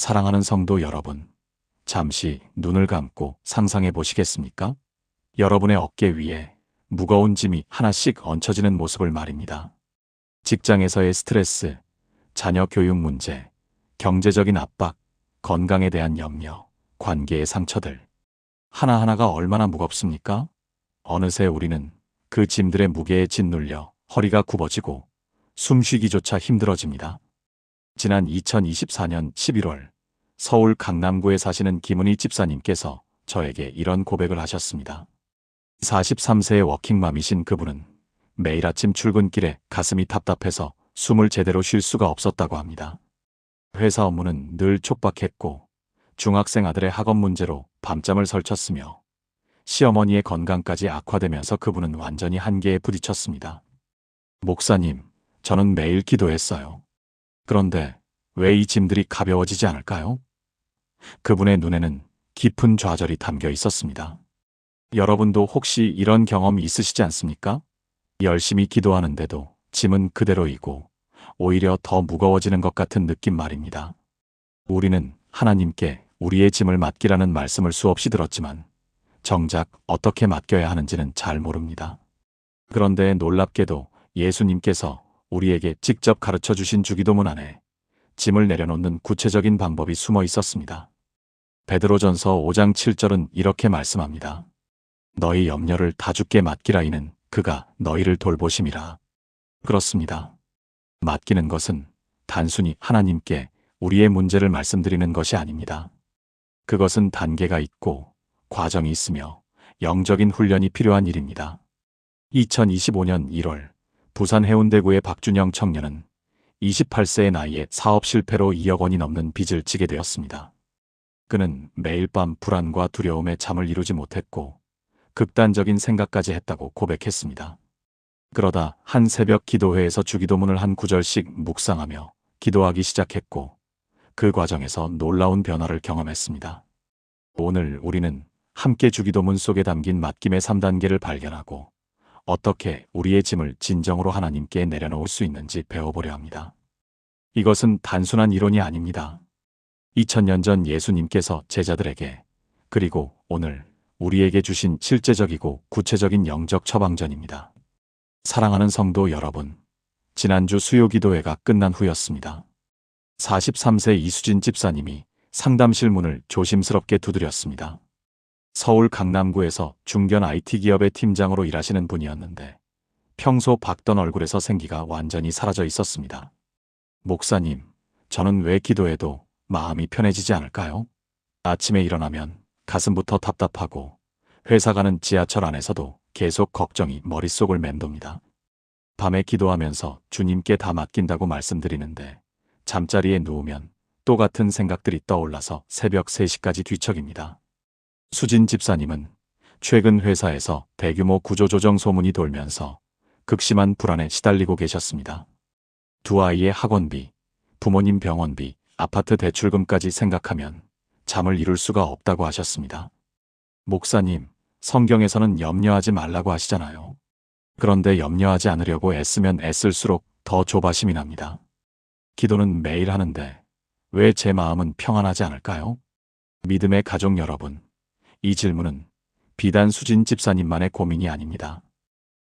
사랑하는 성도 여러분, 잠시 눈을 감고 상상해 보시겠습니까? 여러분의 어깨 위에 무거운 짐이 하나씩 얹혀지는 모습을 말입니다. 직장에서의 스트레스, 자녀 교육 문제, 경제적인 압박, 건강에 대한 염려, 관계의 상처들. 하나하나가 얼마나 무겁습니까? 어느새 우리는 그 짐들의 무게에 짓눌려 허리가 굽어지고 숨쉬기조차 힘들어집니다. 지난 2024년 11월 서울 강남구에 사시는 김은희 집사님께서 저에게 이런 고백을 하셨습니다. 43세의 워킹맘이신 그분은 매일 아침 출근길에 가슴이 답답해서 숨을 제대로 쉴 수가 없었다고 합니다. 회사 업무는 늘 촉박했고 중학생 아들의 학업 문제로 밤잠을 설쳤으며 시어머니의 건강까지 악화되면서 그분은 완전히 한계에 부딪혔습니다. 목사님, 저는 매일 기도했어요. 그런데 왜 이 짐들이 가벼워지지 않을까요? 그분의 눈에는 깊은 좌절이 담겨 있었습니다. 여러분도 혹시 이런 경험이 있으시지 않습니까? 열심히 기도하는데도 짐은 그대로이고 오히려 더 무거워지는 것 같은 느낌 말입니다. 우리는 하나님께 우리의 짐을 맡기라는 말씀을 수없이 들었지만 정작 어떻게 맡겨야 하는지는 잘 모릅니다. 그런데 놀랍게도 예수님께서 우리에게 직접 가르쳐 주신 주기도문 안에 짐을 내려놓는 구체적인 방법이 숨어 있었습니다. 베드로전서 5장 7절은 이렇게 말씀합니다. 너희 염려를 다 주께 맡기라 이는 그가 너희를 돌보심이라. 그렇습니다. 맡기는 것은 단순히 하나님께 우리의 문제를 말씀드리는 것이 아닙니다. 그것은 단계가 있고 과정이 있으며 영적인 훈련이 필요한 일입니다. 2025년 1월 부산 해운대구의 박준영 청년은 28세의 나이에 사업 실패로 2억 원이 넘는 빚을 지게 되었습니다. 그는 매일 밤 불안과 두려움에 잠을 이루지 못했고 극단적인 생각까지 했다고 고백했습니다. 그러다 한 새벽 기도회에서 주기도문을 한 구절씩 묵상하며 기도하기 시작했고 그 과정에서 놀라운 변화를 경험했습니다. 오늘 우리는 함께 주기도문 속에 담긴 맡김의 3단계를 발견하고 어떻게 우리의 짐을 진정으로 하나님께 내려놓을 수 있는지 배워보려 합니다. 이것은 단순한 이론이 아닙니다. 2000년 전 예수님께서 제자들에게 그리고 오늘 우리에게 주신 실제적이고 구체적인 영적 처방전입니다. 사랑하는 성도 여러분, 지난주 수요기도회가 끝난 후였습니다. 43세 이수진 집사님이 상담실 문을 조심스럽게 두드렸습니다. 서울 강남구에서 중견 IT 기업의 팀장으로 일하시는 분이었는데 평소 밝던 얼굴에서 생기가 완전히 사라져 있었습니다. 목사님, 저는 왜 기도해도 마음이 편해지지 않을까요? 아침에 일어나면 가슴부터 답답하고 회사 가는 지하철 안에서도 계속 걱정이 머릿속을 맴돕니다. 밤에 기도하면서 주님께 다 맡긴다고 말씀드리는데 잠자리에 누우면 또 같은 생각들이 떠올라서 새벽 3시까지 뒤척입니다. 수진 집사님은 최근 회사에서 대규모 구조조정 소문이 돌면서 극심한 불안에 시달리고 계셨습니다. 두 아이의 학원비, 부모님 병원비, 아파트 대출금까지 생각하면 잠을 이룰 수가 없다고 하셨습니다. 목사님, 성경에서는 염려하지 말라고 하시잖아요. 그런데 염려하지 않으려고 애쓰면 애쓸수록 더 조바심이 납니다. 기도는 매일 하는데 왜 제 마음은 평안하지 않을까요? 믿음의 가족 여러분, 이 질문은 비단 수진 집사님만의 고민이 아닙니다.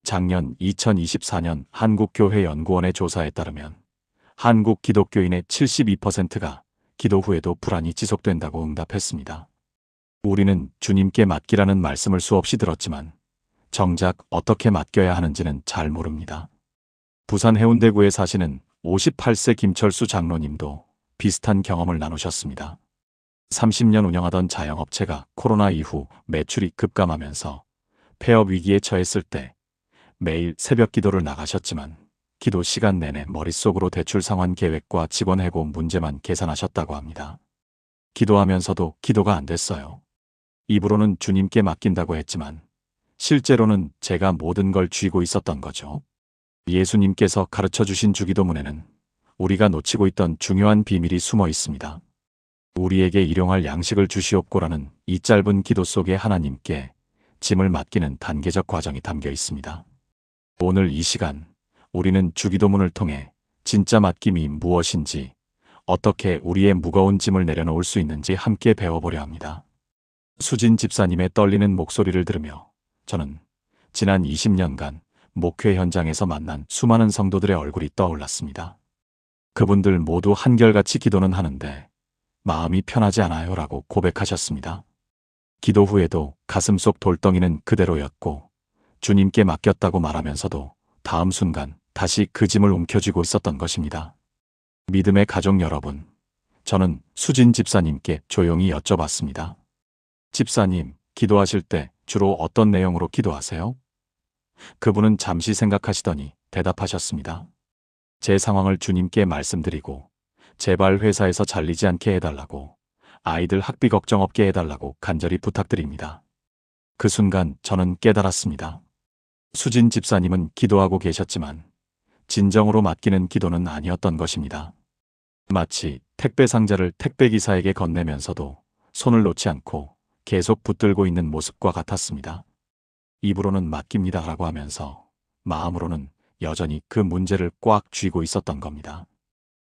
작년 2024년 한국교회연구원의 조사에 따르면 한국 기독교인의 72%가 기도 후에도 불안이 지속된다고 응답했습니다. 우리는 주님께 맡기라는 말씀을 수없이 들었지만 정작 어떻게 맡겨야 하는지는 잘 모릅니다. 부산 해운대구에 사시는 58세 김철수 장로님도 비슷한 경험을 나누셨습니다. 30년 운영하던 자영업체가 코로나 이후 매출이 급감하면서 폐업 위기에 처했을 때 매일 새벽 기도를 나가셨지만 기도 시간 내내 머릿속으로 대출 상환 계획과 직원 해고 문제만 계산하셨다고 합니다. 기도하면서도 기도가 안 됐어요. 입으로는 주님께 맡긴다고 했지만 실제로는 제가 모든 걸 쥐고 있었던 거죠. 예수님께서 가르쳐 주신 주기도문에는 우리가 놓치고 있던 중요한 비밀이 숨어 있습니다. 우리에게 일용할 양식을 주시옵고라는 이 짧은 기도 속에 하나님께 짐을 맡기는 단계적 과정이 담겨 있습니다. 오늘 이 시간 우리는 주기도문을 통해 진짜 맡김이 무엇인지, 어떻게 우리의 무거운 짐을 내려놓을 수 있는지 함께 배워보려 합니다. 수진 집사님의 떨리는 목소리를 들으며 저는 지난 20년간 목회 현장에서 만난 수많은 성도들의 얼굴이 떠올랐습니다. 그분들 모두 한결같이 기도는 하는데 마음이 편하지 않아요 라고 고백하셨습니다. 기도 후에도 가슴속 돌덩이는 그대로였고 주님께 맡겼다고 말하면서도 다음 순간 다시 그 짐을 움켜쥐고 있었던 것입니다. 믿음의 가족 여러분, 저는 수진 집사님께 조용히 여쭤봤습니다. 집사님, 기도하실 때 주로 어떤 내용으로 기도하세요? 그분은 잠시 생각하시더니 대답하셨습니다. 제 상황을 주님께 말씀드리고 제발 회사에서 잘리지 않게 해달라고, 아이들 학비 걱정 없게 해달라고 간절히 부탁드립니다. 그 순간 저는 깨달았습니다. 수진 집사님은 기도하고 계셨지만 진정으로 맡기는 기도는 아니었던 것입니다. 마치 택배 상자를 택배기사에게 건네면서도 손을 놓지 않고 계속 붙들고 있는 모습과 같았습니다. 입으로는 맡깁니다 라고 하면서 마음으로는 여전히 그 문제를 꽉 쥐고 있었던 겁니다.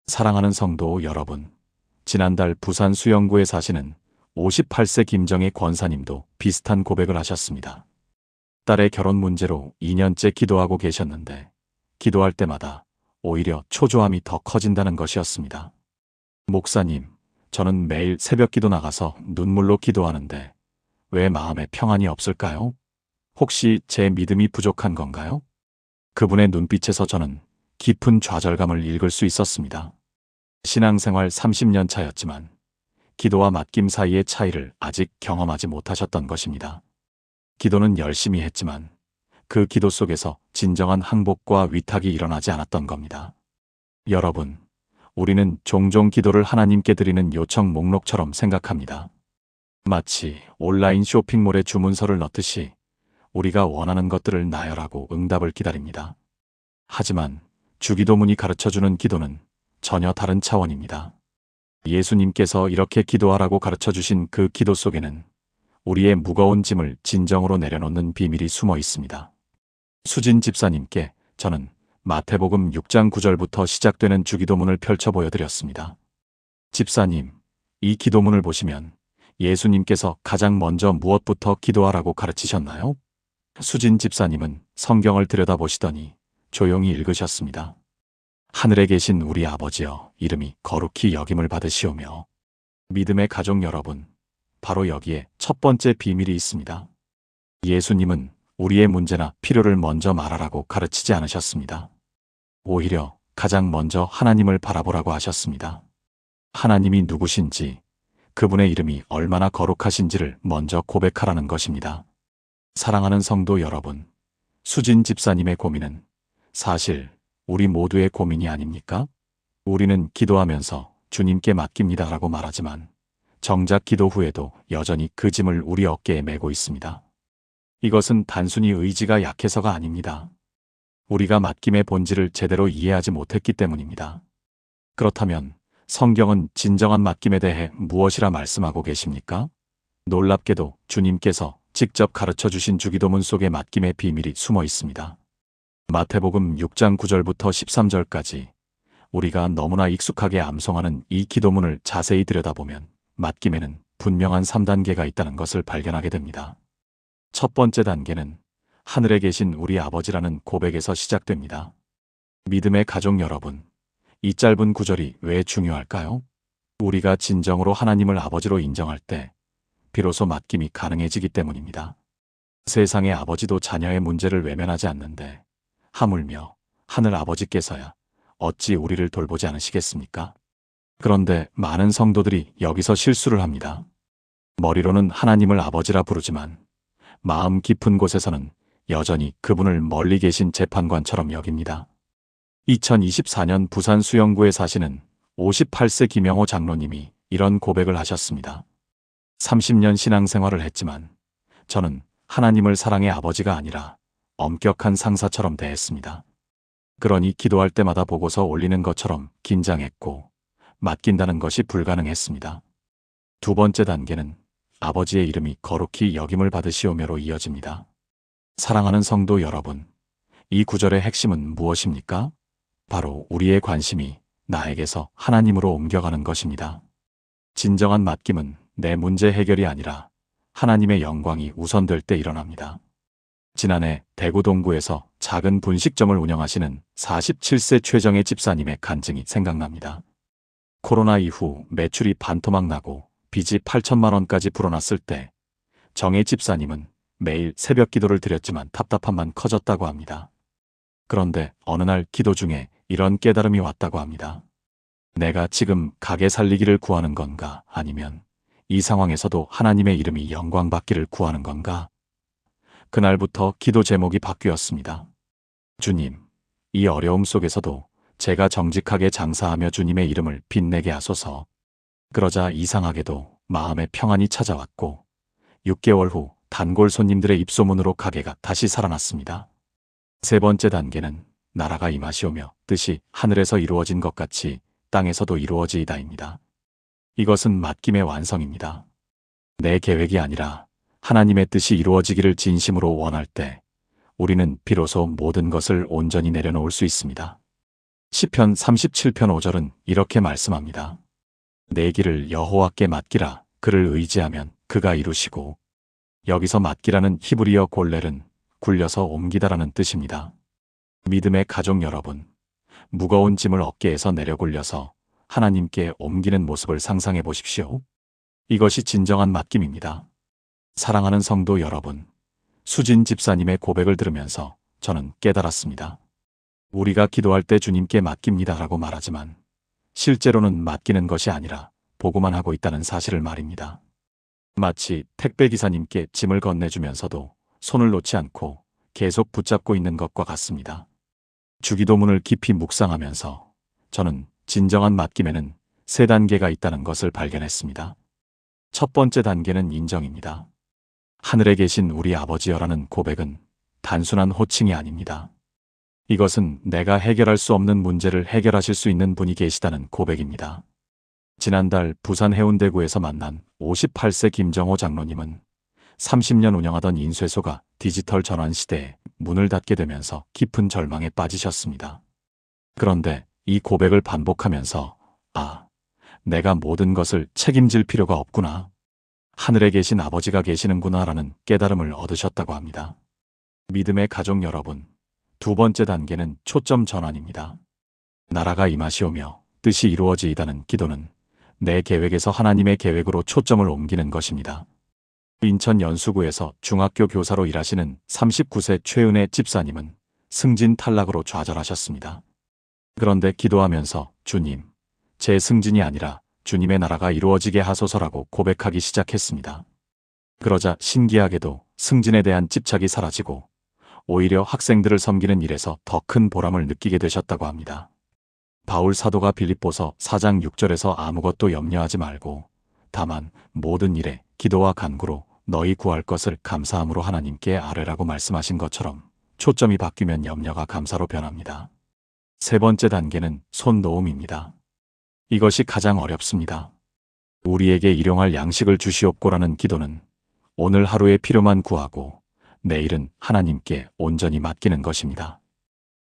사랑하는 성도 여러분, 지난달 부산 수영구에 사시는 58세 김정혜 권사님도 비슷한 고백을 하셨습니다. 딸의 결혼 문제로 2년째 기도하고 계셨는데 기도할 때마다 오히려 초조함이 더 커진다는 것이었습니다. 목사님, 저는 매일 새벽 기도 나가서 눈물로 기도하는데 왜 마음에 평안이 없을까요? 혹시 제 믿음이 부족한 건가요? 그분의 눈빛에서 저는 깊은 좌절감을 읽을 수 있었습니다. 신앙생활 30년 차였지만 기도와 맡김 사이의 차이를 아직 경험하지 못하셨던 것입니다. 기도는 열심히 했지만 그 기도 속에서 진정한 항복과 위탁이 일어나지 않았던 겁니다. 여러분, 우리는 종종 기도를 하나님께 드리는 요청 목록처럼 생각합니다. 마치 온라인 쇼핑몰에 주문서를 넣듯이 우리가 원하는 것들을 나열하고 응답을 기다립니다. 하지만 주기도문이 가르쳐주는 기도는 전혀 다른 차원입니다. 예수님께서 이렇게 기도하라고 가르쳐주신 그 기도 속에는 우리의 무거운 짐을 진정으로 내려놓는 비밀이 숨어 있습니다. 수진 집사님께 저는 마태복음 6장 9절부터 시작되는 주기도문을 펼쳐 보여드렸습니다. 집사님, 이 기도문을 보시면 예수님께서 가장 먼저 무엇부터 기도하라고 가르치셨나요? 수진 집사님은 성경을 들여다보시더니 조용히 읽으셨습니다. 하늘에 계신 우리 아버지여, 이름이 거룩히 여김을 받으시오며. 믿음의 가족 여러분, 바로 여기에 첫 번째 비밀이 있습니다. 예수님은 우리의 문제나 필요를 먼저 말하라고 가르치지 않으셨습니다. 오히려 가장 먼저 하나님을 바라보라고 하셨습니다. 하나님이 누구신지, 그분의 이름이 얼마나 거룩하신지를 먼저 고백하라는 것입니다. 사랑하는 성도 여러분, 수진 집사님의 고민은 사실 우리 모두의 고민이 아닙니까? 우리는 기도하면서 주님께 맡깁니다라고 말하지만 정작 기도 후에도 여전히 그 짐을 우리 어깨에 메고 있습니다. 이것은 단순히 의지가 약해서가 아닙니다. 우리가 맡김의 본질을 제대로 이해하지 못했기 때문입니다. 그렇다면 성경은 진정한 맡김에 대해 무엇이라 말씀하고 계십니까? 놀랍게도 주님께서 직접 가르쳐주신 주기도문 속에 맡김의 비밀이 숨어 있습니다. 마태복음 6장 9절부터 13절까지 우리가 너무나 익숙하게 암송하는 이 기도문을 자세히 들여다보면 맡김에는 분명한 3단계가 있다는 것을 발견하게 됩니다. 첫 번째 단계는 하늘에 계신 우리 아버지라는 고백에서 시작됩니다. 믿음의 가족 여러분, 이 짧은 구절이 왜 중요할까요? 우리가 진정으로 하나님을 아버지로 인정할 때 비로소 맡김이 가능해지기 때문입니다. 세상의 아버지도 자녀의 문제를 외면하지 않는데 하물며 하늘 아버지께서야 어찌 우리를 돌보지 않으시겠습니까? 그런데 많은 성도들이 여기서 실수를 합니다. 머리로는 하나님을 아버지라 부르지만 마음 깊은 곳에서는 여전히 그분을 멀리 계신 재판관처럼 여깁니다. 2024년 부산 수영구에 사시는 58세 김영호 장로님이 이런 고백을 하셨습니다. 30년 신앙생활을 했지만 저는 하나님을 사랑의 아버지가 아니라 엄격한 상사처럼 대했습니다. 그러니 기도할 때마다 보고서 올리는 것처럼 긴장했고 맡긴다는 것이 불가능했습니다. 두 번째 단계는 아버지의 이름이 거룩히 여김을 받으시오며로 이어집니다. 사랑하는 성도 여러분, 이 구절의 핵심은 무엇입니까? 바로 우리의 관심이 나에게서 하나님으로 옮겨가는 것입니다. 진정한 맡김은 내 문제 해결이 아니라 하나님의 영광이 우선될 때 일어납니다. 지난해 대구 동구에서 작은 분식점을 운영하시는 47세 최정혜 집사님의 간증이 생각납니다. 코로나 이후 매출이 반토막 나고 빚이 8천만 원까지 불어났을 때 정혜 집사님은 매일 새벽 기도를 드렸지만 답답함만 커졌다고 합니다. 그런데 어느 날 기도 중에 이런 깨달음이 왔다고 합니다. 내가 지금 가게 살리기를 구하는 건가, 아니면 이 상황에서도 하나님의 이름이 영광받기를 구하는 건가? 그날부터 기도 제목이 바뀌었습니다. 주님, 이 어려움 속에서도 제가 정직하게 장사하며 주님의 이름을 빛내게 하소서. 그러자 이상하게도 마음의 평안이 찾아왔고 6개월 후 단골 손님들의 입소문으로 가게가 다시 살아났습니다. 세 번째 단계는 나라가 임하시오며 뜻이 하늘에서 이루어진 것 같이 땅에서도 이루어지이다입니다. 이것은 맡김의 완성입니다. 내 계획이 아니라 하나님의 뜻이 이루어지기를 진심으로 원할 때 우리는 비로소 모든 것을 온전히 내려놓을 수 있습니다. 시편 37편 5절은 이렇게 말씀합니다. 내 길을 여호와께 맡기라. 그를 의지하면 그가 이루시고. 여기서 맡기라는 히브리어 골렐은 굴려서 옮기다라는 뜻입니다. 믿음의 가족 여러분, 무거운 짐을 어깨에서 내려 굴려서 하나님께 옮기는 모습을 상상해 보십시오. 이것이 진정한 맡김입니다. 사랑하는 성도 여러분, 수진 집사님의 고백을 들으면서 저는 깨달았습니다. 우리가 기도할 때 주님께 맡깁니다라고 말하지만 실제로는 맡기는 것이 아니라 보고만 하고 있다는 사실을 말입니다. 마치 택배기사님께 짐을 건네주면서도 손을 놓지 않고 계속 붙잡고 있는 것과 같습니다. 주기도문을 깊이 묵상하면서 저는 진정한 맡김에는 세 단계가 있다는 것을 발견했습니다. 첫 번째 단계는 인정입니다. 하늘에 계신 우리 아버지여라는 고백은 단순한 호칭이 아닙니다. 이것은 내가 해결할 수 없는 문제를 해결하실 수 있는 분이 계시다는 고백입니다. 지난달 부산 해운대구에서 만난 58세 김정호 장로님은 30년 운영하던 인쇄소가 디지털 전환 시대에 문을 닫게 되면서 깊은 절망에 빠지셨습니다. 그런데 이 고백을 반복하면서 내가 모든 것을 책임질 필요가 없구나. 하늘에 계신 아버지가 계시는구나라는 깨달음을 얻으셨다고 합니다. 믿음의 가족 여러분, 두 번째 단계는 초점 전환입니다. 나라가 임하시오며 뜻이 이루어지이다는 기도는 내 계획에서 하나님의 계획으로 초점을 옮기는 것입니다. 인천 연수구에서 중학교 교사로 일하시는 39세 최은혜 집사님은 승진 탈락으로 좌절하셨습니다. 그런데 기도하면서 주님, 제 승진이 아니라 주님의 나라가 이루어지게 하소서라고 고백하기 시작했습니다. 그러자 신기하게도 승진에 대한 집착이 사라지고 오히려 학생들을 섬기는 일에서 더 큰 보람을 느끼게 되셨다고 합니다. 바울 사도가 빌립보서 4장 6절에서 아무것도 염려하지 말고 다만 모든 일에 기도와 간구로 너희 구할 것을 감사함으로 하나님께 아뢰라고 말씀하신 것처럼 초점이 바뀌면 염려가 감사로 변합니다. 세 번째 단계는 손 놓음입니다. 이것이 가장 어렵습니다. 우리에게 일용할 양식을 주시옵고라는 기도는 오늘 하루의 필요만 구하고 내일은 하나님께 온전히 맡기는 것입니다.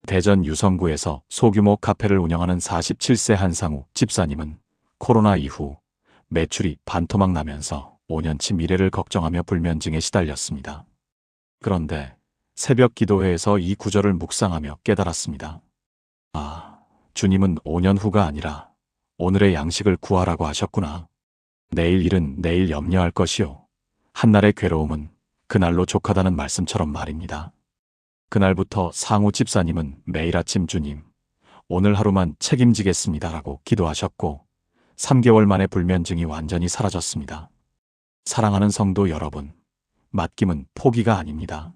대전 유성구에서 소규모 카페를 운영하는 47세 한상우 집사님은 코로나 이후 매출이 반토막 나면서 5년치 미래를 걱정하며 불면증에 시달렸습니다. 그런데 새벽 기도회에서 이 구절을 묵상하며 깨달았습니다. 주님은 5년 후가 아니라 오늘의 양식을 구하라고 하셨구나. 내일 일은 내일 염려할 것이요. 한날의 괴로움은 그날로 족하다는 말씀처럼 말입니다. 그날부터 상우 집사님은 매일 아침 주님, 오늘 하루만 책임지겠습니다라고 기도하셨고 3개월 만에 불면증이 완전히 사라졌습니다. 사랑하는 성도 여러분, 맡김은 포기가 아닙니다.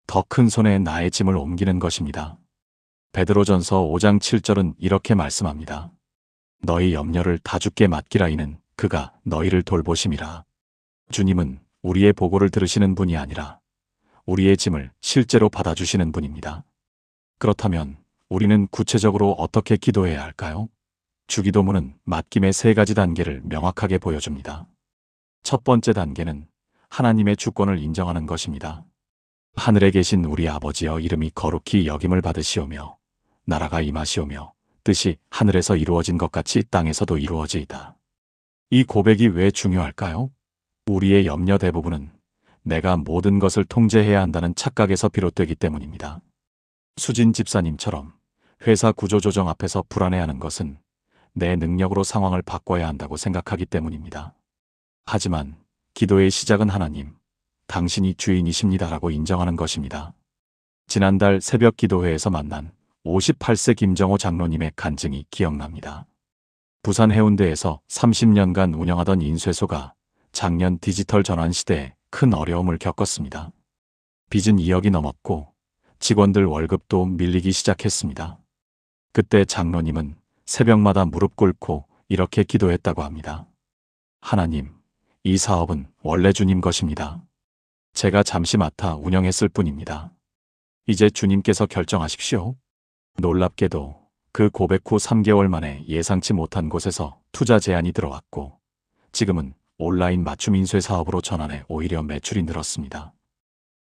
더 큰 손에 나의 짐을 옮기는 것입니다. 베드로전서 5장 7절은 이렇게 말씀합니다. 너희 염려를 다 주께 맡기라. 이는 그가 너희를 돌보심이라. 주님은 우리의 보고를 들으시는 분이 아니라 우리의 짐을 실제로 받아주시는 분입니다. 그렇다면 우리는 구체적으로 어떻게 기도해야 할까요? 주기도문은 맡김의 세 가지 단계를 명확하게 보여줍니다. 첫 번째 단계는 하나님의 주권을 인정하는 것입니다. 하늘에 계신 우리 아버지여, 이름이 거룩히 여김을 받으시오며 나라가 임하시오며 뜻이 하늘에서 이루어진 것 같이 땅에서도 이루어지이다. 이 고백이 왜 중요할까요? 우리의 염려 대부분은 내가 모든 것을 통제해야 한다는 착각에서 비롯되기 때문입니다. 수진 집사님처럼 회사 구조조정 앞에서 불안해하는 것은 내 능력으로 상황을 바꿔야 한다고 생각하기 때문입니다. 하지만 기도의 시작은 하나님, 당신이 주인이십니다라고 인정하는 것입니다. 지난달 새벽 기도회에서 만난 58세 김정호 장로님의 간증이 기억납니다. 부산 해운대에서 30년간 운영하던 인쇄소가 작년 디지털 전환 시대에 큰 어려움을 겪었습니다. 빚은 2억이 넘었고 직원들 월급도 밀리기 시작했습니다. 그때 장로님은 새벽마다 무릎 꿇고 이렇게 기도했다고 합니다. 하나님, 이 사업은 원래 주님 것입니다. 제가 잠시 맡아 운영했을 뿐입니다. 이제 주님께서 결정하십시오. 놀랍게도 그 고백 후 3개월 만에 예상치 못한 곳에서 투자 제안이 들어왔고 지금은 온라인 맞춤 인쇄 사업으로 전환해 오히려 매출이 늘었습니다.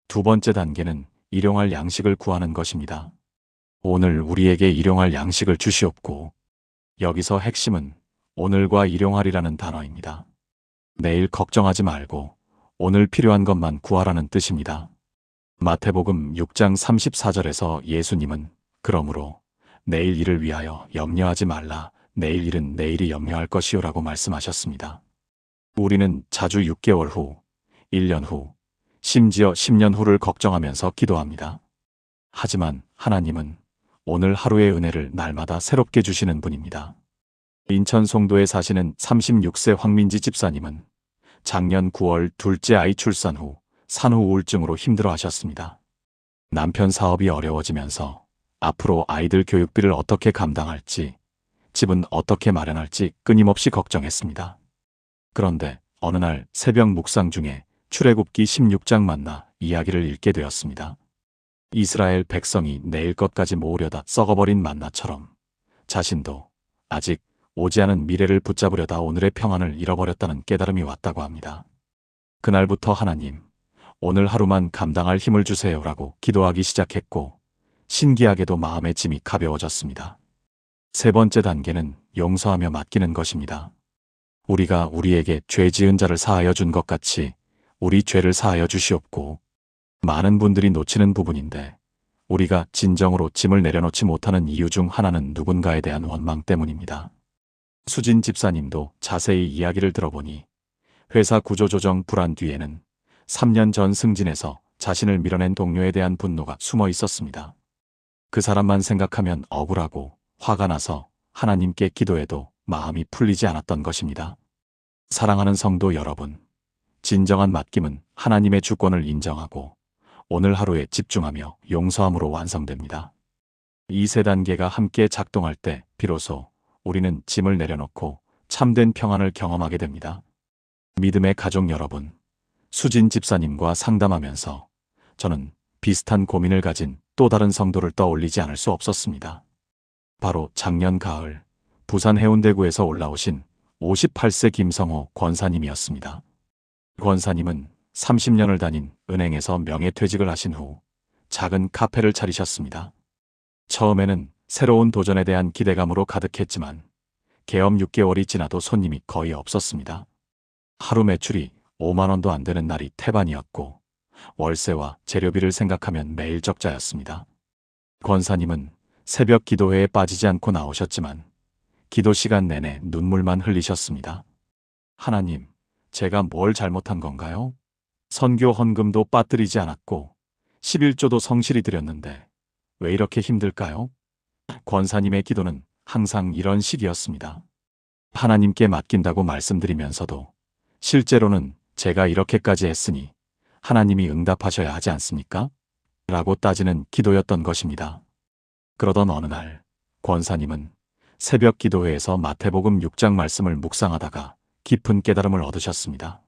두 번째 단계는 일용할 양식을 구하는 것입니다. 오늘 우리에게 일용할 양식을 주시옵고, 여기서 핵심은 오늘과 일용할이라는 단어입니다. 내일 걱정하지 말고 오늘 필요한 것만 구하라는 뜻입니다. 마태복음 6장 34절에서 예수님은 그러므로 내일 일을 위하여 염려하지 말라. 내일 일은 내일이 염려할 것이요라고 말씀하셨습니다. 우리는 자주 6개월 후, 1년 후, 심지어 10년 후를 걱정하면서 기도합니다. 하지만 하나님은 오늘 하루의 은혜를 날마다 새롭게 주시는 분입니다. 인천 송도에 사시는 36세 황민지 집사님은 작년 9월 둘째 아이 출산 후 산후 우울증으로 힘들어 하셨습니다. 남편 사업이 어려워지면서 앞으로 아이들 교육비를 어떻게 감당할지, 집은 어떻게 마련할지 끊임없이 걱정했습니다. 그런데 어느 날 새벽 묵상 중에 출애굽기 16장 만나 이야기를 읽게 되었습니다. 이스라엘 백성이 내일 것까지 모으려다 썩어버린 만나처럼 자신도 아직 오지 않은 미래를 붙잡으려다 오늘의 평안을 잃어버렸다는 깨달음이 왔다고 합니다. 그날부터 하나님, 오늘 하루만 감당할 힘을 주세요라고 기도하기 시작했고 신기하게도 마음의 짐이 가벼워졌습니다. 세 번째 단계는 용서하며 맡기는 것입니다. 우리가 우리에게 죄 지은 자를 사하여 준 것 같이 우리 죄를 사하여 주시옵고, 많은 분들이 놓치는 부분인데 우리가 진정으로 짐을 내려놓지 못하는 이유 중 하나는 누군가에 대한 원망 때문입니다. 수진 집사님도 자세히 이야기를 들어보니 회사 구조조정 불안 뒤에는 3년 전 승진에서 자신을 밀어낸 동료에 대한 분노가 숨어 있었습니다. 그 사람만 생각하면 억울하고 화가 나서 하나님께 기도해도 마음이 풀리지 않았던 것입니다. 사랑하는 성도 여러분, 진정한 맡김은 하나님의 주권을 인정하고 오늘 하루에 집중하며 용서함으로 완성됩니다. 이 세 단계가 함께 작동할 때 비로소 우리는 짐을 내려놓고 참된 평안을 경험하게 됩니다. 믿음의 가족 여러분, 수진 집사님과 상담하면서 저는 비슷한 고민을 가진 또 다른 성도를 떠올리지 않을 수 없었습니다. 바로 작년 가을 부산 해운대구에서 올라오신 58세 김성호 권사님이었습니다. 권사님은 30년을 다닌 은행에서 명예퇴직을 하신 후 작은 카페를 차리셨습니다. 처음에는 새로운 도전에 대한 기대감으로 가득했지만 개업 6개월이 지나도 손님이 거의 없었습니다. 하루 매출이 5만 원도 안 되는 날이 태반이었고 월세와 재료비를 생각하면 매일 적자였습니다. 권사님은 새벽 기도회에 빠지지 않고 나오셨지만 기도 시간 내내 눈물만 흘리셨습니다. 하나님, 제가 뭘 잘못한 건가요? 선교 헌금도 빠뜨리지 않았고 11조도 성실히 드렸는데 왜 이렇게 힘들까요? 권사님의 기도는 항상 이런 식이었습니다. 하나님께 맡긴다고 말씀드리면서도 실제로는 제가 이렇게까지 했으니 하나님이 응답하셔야 하지 않습니까? 라고 따지는 기도였던 것입니다. 그러던 어느 날 권사님은 새벽 기도회에서 마태복음 6장 말씀을 묵상하다가 깊은 깨달음을 얻으셨습니다.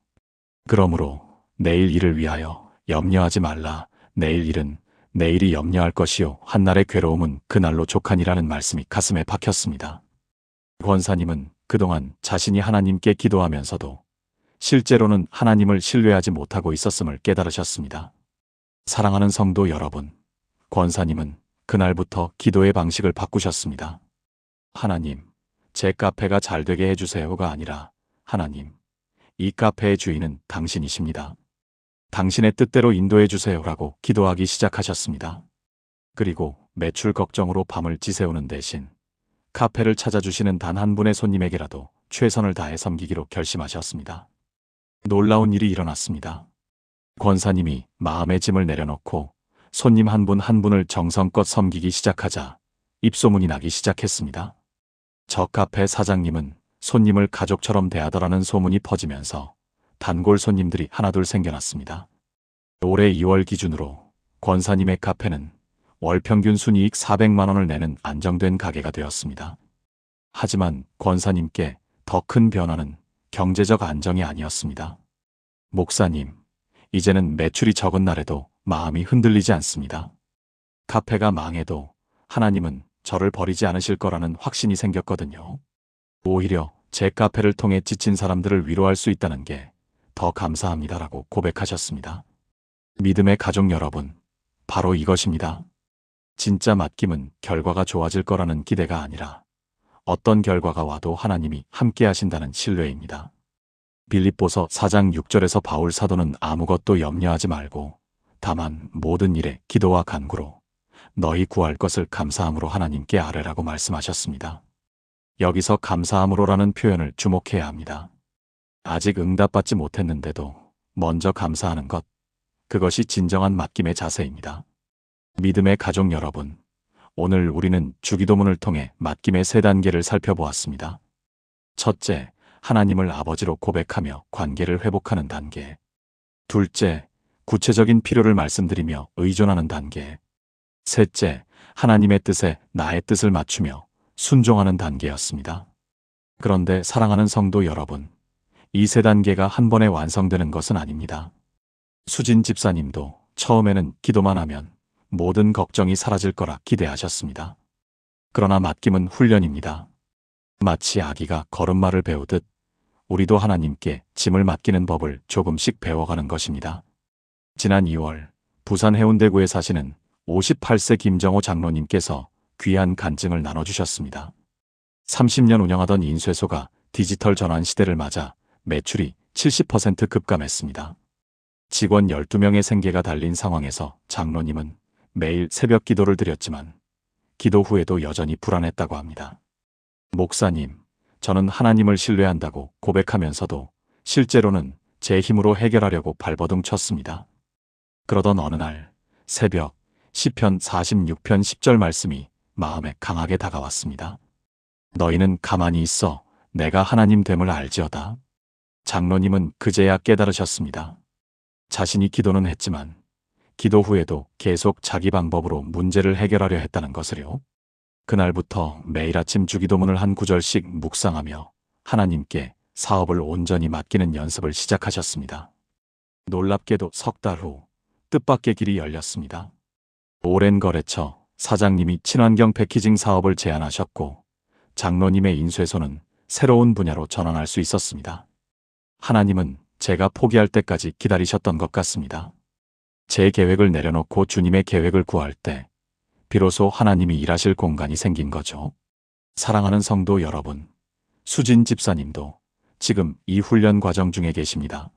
그러므로 내일 일을 위하여 염려하지 말라. 내일 일은 내일이 염려할 것이요 한날의 괴로움은 그날로 족하니라는 말씀이 가슴에 박혔습니다. 권사님은 그동안 자신이 하나님께 기도하면서도 실제로는 하나님을 신뢰하지 못하고 있었음을 깨달으셨습니다. 사랑하는 성도 여러분, 권사님은 그날부터 기도의 방식을 바꾸셨습니다. 하나님, 제 카페가 잘 되게 해주세요가 아니라 하나님, 이 카페의 주인은 당신이십니다. 당신의 뜻대로 인도해 주세요라고 기도하기 시작하셨습니다. 그리고 매출 걱정으로 밤을 지새우는 대신 카페를 찾아주시는 단 한 분의 손님에게라도 최선을 다해 섬기기로 결심하셨습니다. 놀라운 일이 일어났습니다. 권사님이 마음의 짐을 내려놓고 손님 한 분 한 분을 정성껏 섬기기 시작하자 입소문이 나기 시작했습니다. 저 카페 사장님은 손님을 가족처럼 대하더라는 소문이 퍼지면서 단골 손님들이 하나둘 생겨났습니다. 올해 2월 기준으로 권사님의 카페는 월 평균 순이익 400만 원을 내는 안정된 가게가 되었습니다. 하지만 권사님께 더 큰 변화는 경제적 안정이 아니었습니다. 목사님, 이제는 매출이 적은 날에도 마음이 흔들리지 않습니다. 카페가 망해도 하나님은 저를 버리지 않으실 거라는 확신이 생겼거든요. 오히려 제 카페를 통해 지친 사람들을 위로할 수 있다는 게 더 감사합니다라고 고백하셨습니다. 믿음의 가족 여러분, 바로 이것입니다. 진짜 맡김은 결과가 좋아질 거라는 기대가 아니라 어떤 결과가 와도 하나님이 함께 하신다는 신뢰입니다. 빌립보서 4장 6절에서 바울 사도는 아무것도 염려하지 말고 다만 모든 일에 기도와 간구로 너희 구할 것을 감사함으로 하나님께 아뢰라고 말씀하셨습니다. 여기서 감사함으로라는 표현을 주목해야 합니다. 아직 응답받지 못했는데도 먼저 감사하는 것, 그것이 진정한 맡김의 자세입니다. 믿음의 가족 여러분, 오늘 우리는 주기도문을 통해 맡김의 3단계를 살펴보았습니다. 첫째, 하나님을 아버지로 고백하며 관계를 회복하는 단계. 둘째, 구체적인 필요를 말씀드리며 의존하는 단계. 셋째, 하나님의 뜻에 나의 뜻을 맞추며 순종하는 단계였습니다. 그런데 사랑하는 성도 여러분, 이 3단계가 한 번에 완성되는 것은 아닙니다. 수진 집사님도 처음에는 기도만 하면 모든 걱정이 사라질 거라 기대하셨습니다. 그러나 맡김은 훈련입니다. 마치 아기가 걸음마를 배우듯 우리도 하나님께 짐을 맡기는 법을 조금씩 배워가는 것입니다. 지난 2월 부산 해운대구에 사시는 58세 김정호 장로님께서 귀한 간증을 나눠주셨습니다. 30년 운영하던 인쇄소가 디지털 전환 시대를 맞아 매출이 70% 급감했습니다. 직원 12명의 생계가 달린 상황에서 장로님은 매일 새벽 기도를 드렸지만 기도 후에도 여전히 불안했다고 합니다. 목사님, 저는 하나님을 신뢰한다고 고백하면서도 실제로는 제 힘으로 해결하려고 발버둥 쳤습니다. 그러던 어느 날 새벽 시편 46편 10절 말씀이 마음에 강하게 다가왔습니다. 너희는 가만히 있어 내가 하나님 됨을 알지어다. 장로님은 그제야 깨달으셨습니다. 자신이 기도는 했지만 기도 후에도 계속 자기 방법으로 문제를 해결하려 했다는 것을요. 그날부터 매일 아침 주기도문을 한 구절씩 묵상하며 하나님께 사업을 온전히 맡기는 연습을 시작하셨습니다. 놀랍게도 석 달 후 뜻밖의 길이 열렸습니다. 오랜 거래처 사장님이 친환경 패키징 사업을 제안하셨고 장로님의 인쇄소는 새로운 분야로 전환할 수 있었습니다. 하나님은 제가 포기할 때까지 기다리셨던 것 같습니다. 제 계획을 내려놓고 주님의 계획을 구할 때 비로소 하나님이 일하실 공간이 생긴 거죠. 사랑하는 성도 여러분, 수진 집사님도 지금 이 훈련 과정 중에 계십니다.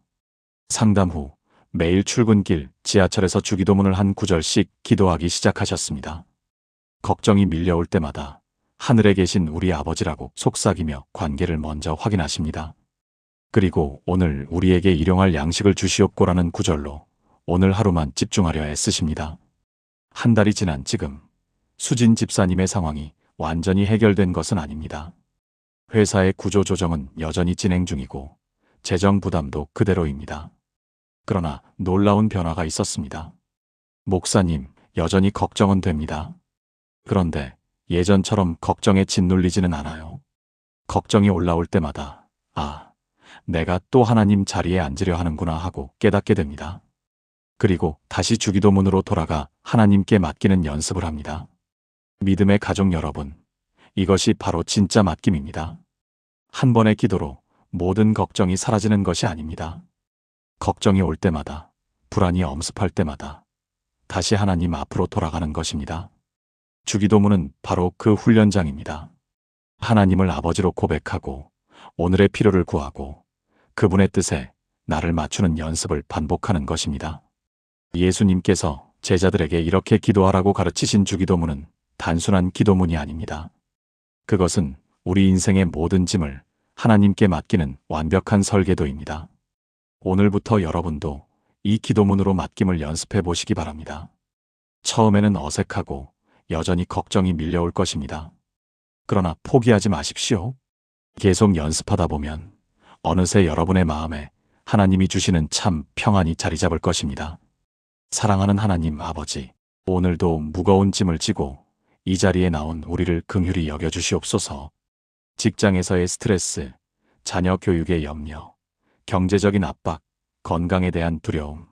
상담 후 매일 출근길 지하철에서 주기도문을 한 구절씩 기도하기 시작하셨습니다. 걱정이 밀려올 때마다 하늘에 계신 우리 아버지라고 속삭이며 관계를 먼저 확인하십니다. 그리고 오늘 우리에게 일용할 양식을 주시옵고라는 구절로 오늘 하루만 집중하려 애쓰십니다. 한 달이 지난 지금 수진 집사님의 상황이 완전히 해결된 것은 아닙니다. 회사의 구조조정은 여전히 진행 중이고 재정 부담도 그대로입니다. 그러나 놀라운 변화가 있었습니다. 목사님, 여전히 걱정은 됩니다. 그런데 예전처럼 걱정에 짓눌리지는 않아요. 걱정이 올라올 때마다 내가 또 하나님 자리에 앉으려 하는구나 하고 깨닫게 됩니다. 그리고 다시 주기도문으로 돌아가 하나님께 맡기는 연습을 합니다. 믿음의 가족 여러분, 이것이 바로 진짜 맡김입니다. 한 번의 기도로 모든 걱정이 사라지는 것이 아닙니다. 걱정이 올 때마다, 불안이 엄습할 때마다 다시 하나님 앞으로 돌아가는 것입니다. 주기도문은 바로 그 훈련장입니다. 하나님을 아버지로 고백하고 오늘의 필요를 구하고 그분의 뜻에 나를 맞추는 연습을 반복하는 것입니다. 예수님께서 제자들에게 이렇게 기도하라고 가르치신 주기도문은 단순한 기도문이 아닙니다. 그것은 우리 인생의 모든 짐을 하나님께 맡기는 완벽한 설계도입니다. 오늘부터 여러분도 이 기도문으로 맡김을 연습해 보시기 바랍니다. 처음에는 어색하고 여전히 걱정이 밀려올 것입니다. 그러나 포기하지 마십시오. 계속 연습하다 보면 어느새 여러분의 마음에 하나님이 주시는 참 평안이 자리 잡을 것입니다. 사랑하는 하나님 아버지, 오늘도 무거운 짐을 지고 이 자리에 나온 우리를 긍휼히 여겨주시옵소서. 직장에서의 스트레스, 자녀 교육의 염려, 경제적인 압박, 건강에 대한 두려움,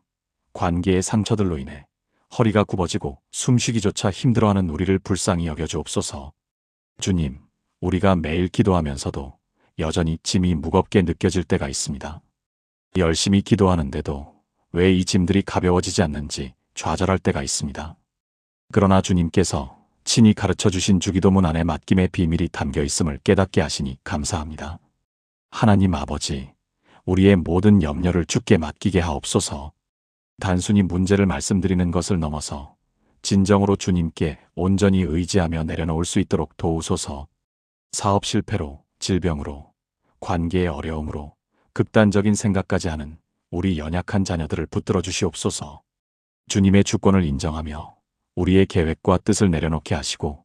관계의 상처들로 인해 허리가 굽어지고 숨쉬기조차 힘들어하는 우리를 불쌍히 여겨주옵소서. 주님, 우리가 매일 기도하면서도 여전히 짐이 무겁게 느껴질 때가 있습니다. 열심히 기도하는데도 왜 이 짐들이 가벼워지지 않는지 좌절할 때가 있습니다. 그러나 주님께서 친히 가르쳐 주신 주기도문 안에 맡김의 비밀이 담겨 있음을 깨닫게 하시니 감사합니다. 하나님 아버지, 우리의 모든 염려를 주께 맡기게 하옵소서. 단순히 문제를 말씀드리는 것을 넘어서 진정으로 주님께 온전히 의지하며 내려놓을 수 있도록 도우소서. 사업 실패로, 질병으로, 관계의 어려움으로, 극단적인 생각까지 하는 우리 연약한 자녀들을 붙들어 주시옵소서. 주님의 주권을 인정하며 우리의 계획과 뜻을 내려놓게 하시고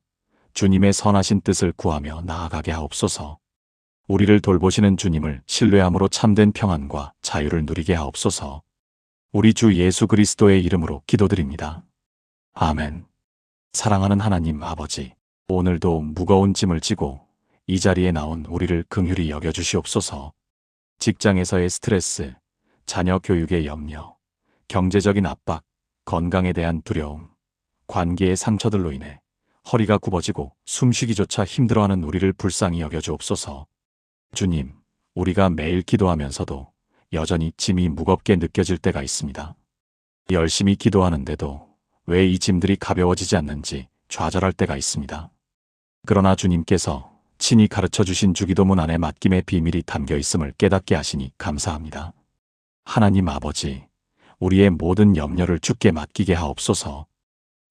주님의 선하신 뜻을 구하며 나아가게 하옵소서. 우리를 돌보시는 주님을 신뢰함으로 참된 평안과 자유를 누리게 하옵소서. 우리 주 예수 그리스도의 이름으로 기도드립니다. 아멘. 사랑하는 하나님 아버지, 오늘도 무거운 짐을 지고 이 자리에 나온 우리를 긍휼히 여겨주시옵소서. 직장에서의 스트레스, 자녀 교육의 염려, 경제적인 압박, 건강에 대한 두려움, 관계의 상처들로 인해 허리가 굽어지고 숨쉬기조차 힘들어하는 우리를 불쌍히 여겨주옵소서. 주님, 우리가 매일 기도하면서도 여전히 짐이 무겁게 느껴질 때가 있습니다. 열심히 기도하는데도 왜 이 짐들이 가벼워지지 않는지 좌절할 때가 있습니다. 그러나 주님께서 친히 가르쳐 주신 주기도문 안에 맡김의 비밀이 담겨 있음을 깨닫게 하시니 감사합니다. 하나님 아버지, 우리의 모든 염려를 주께 맡기게 하옵소서.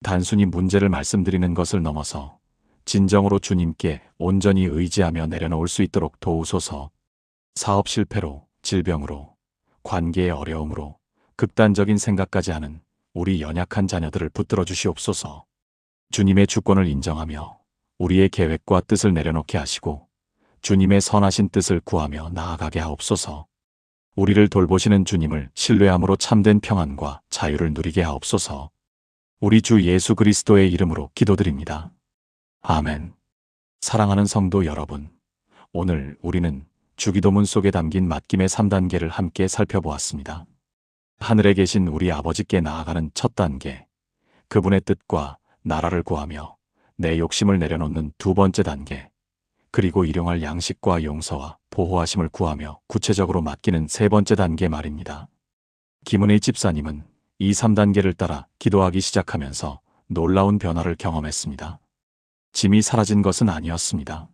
단순히 문제를 말씀드리는 것을 넘어서 진정으로 주님께 온전히 의지하며 내려놓을 수 있도록 도우소서. 사업 실패로, 질병으로, 관계의 어려움으로, 극단적인 생각까지 하는 우리 연약한 자녀들을 붙들어 주시옵소서. 주님의 주권을 인정하며 우리의 계획과 뜻을 내려놓게 하시고 주님의 선하신 뜻을 구하며 나아가게 하옵소서. 우리를 돌보시는 주님을 신뢰함으로 참된 평안과 자유를 누리게 하옵소서. 우리 주 예수 그리스도의 이름으로 기도드립니다. 아멘. 사랑하는 성도 여러분, 오늘 우리는 주기도문 속에 담긴 맡김의 3단계를 함께 살펴보았습니다. 하늘에 계신 우리 아버지께 나아가는 첫 단계, 그분의 뜻과 나라를 구하며 내 욕심을 내려놓는 두 번째 단계, 그리고 일용할 양식과 용서와 보호하심을 구하며 구체적으로 맡기는 세 번째 단계 말입니다. 김은혜 집사님은 이 3단계를 따라 기도하기 시작하면서 놀라운 변화를 경험했습니다. 짐이 사라진 것은 아니었습니다.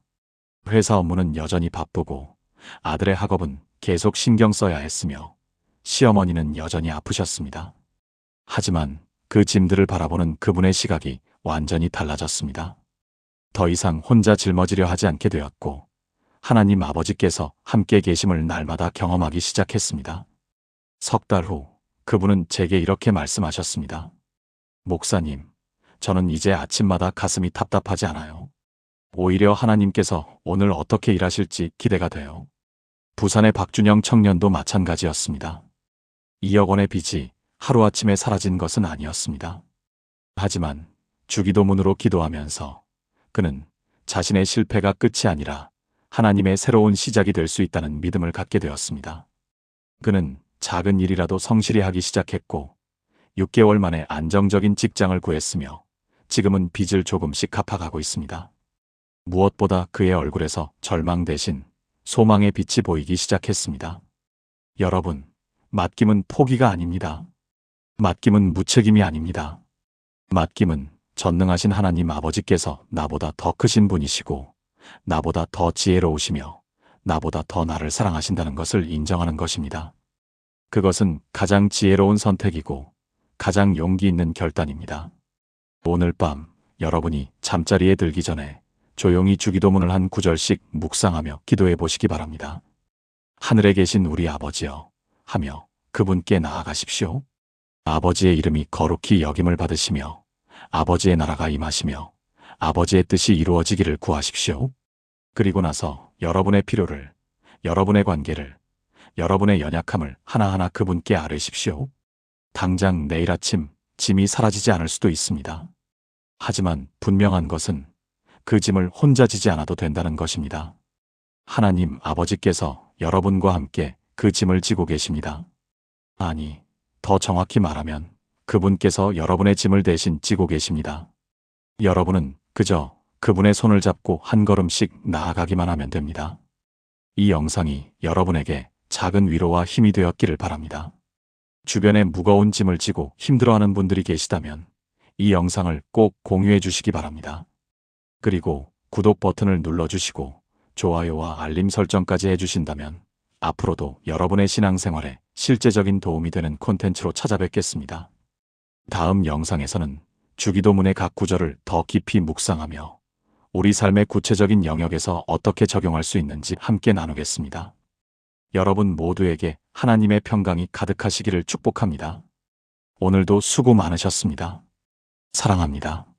회사 업무는 여전히 바쁘고 아들의 학업은 계속 신경 써야 했으며 시어머니는 여전히 아프셨습니다. 하지만 그 짐들을 바라보는 그분의 시각이 완전히 달라졌습니다. 더 이상 혼자 짊어지려 하지 않게 되었고 하나님 아버지께서 함께 계심을 날마다 경험하기 시작했습니다. 석 달 후 그분은 제게 이렇게 말씀하셨습니다. 목사님, 저는 이제 아침마다 가슴이 답답하지 않아요. 오히려 하나님께서 오늘 어떻게 일하실지 기대가 돼요. 부산의 박준영 청년도 마찬가지였습니다. 2억 원의 빚이 하루아침에 사라진 것은 아니었습니다. 하지만 주기도문으로 기도하면서 그는 자신의 실패가 끝이 아니라 하나님의 새로운 시작이 될 수 있다는 믿음을 갖게 되었습니다. 그는 작은 일이라도 성실히 하기 시작했고 6개월 만에 안정적인 직장을 구했으며 지금은 빚을 조금씩 갚아가고 있습니다. 무엇보다 그의 얼굴에서 절망 대신 소망의 빛이 보이기 시작했습니다. 여러분, 맡김은 포기가 아닙니다. 맡김은 무책임이 아닙니다. 맡김은 전능하신 하나님 아버지께서 나보다 더 크신 분이시고 나보다 더 지혜로우시며 나보다 더 나를 사랑하신다는 것을 인정하는 것입니다. 그것은 가장 지혜로운 선택이고 가장 용기 있는 결단입니다. 오늘 밤 여러분이 잠자리에 들기 전에 조용히 주기도문을 한 9절씩 묵상하며 기도해 보시기 바랍니다. 하늘에 계신 우리 아버지여 하며 그분께 나아가십시오. 아버지의 이름이 거룩히 여김을 받으시며 아버지의 나라가 임하시며 아버지의 뜻이 이루어지기를 구하십시오. 그리고 나서 여러분의 필요를, 여러분의 관계를, 여러분의 연약함을 하나하나 그분께 아뢰십시오. 당장 내일 아침 짐이 사라지지 않을 수도 있습니다. 하지만 분명한 것은 그 짐을 혼자 지지 않아도 된다는 것입니다. 하나님 아버지께서 여러분과 함께 그 짐을 지고 계십니다. 아니, 더 정확히 말하면 그분께서 여러분의 짐을 대신 지고 계십니다. 여러분은 그저 그분의 손을 잡고 한 걸음씩 나아가기만 하면 됩니다. 이 영상이 여러분에게 작은 위로와 힘이 되었기를 바랍니다. 주변에 무거운 짐을 지고 힘들어하는 분들이 계시다면 이 영상을 꼭 공유해 주시기 바랍니다. 그리고 구독 버튼을 눌러주시고 좋아요와 알림 설정까지 해주신다면 앞으로도 여러분의 신앙생활에 실제적인 도움이 되는 콘텐츠로 찾아뵙겠습니다. 다음 영상에서는 주기도문의 각 구절을 더 깊이 묵상하며 우리 삶의 구체적인 영역에서 어떻게 적용할 수 있는지 함께 나누겠습니다. 여러분 모두에게 하나님의 평강이 가득하시기를 축복합니다. 오늘도 수고 많으셨습니다. 사랑합니다.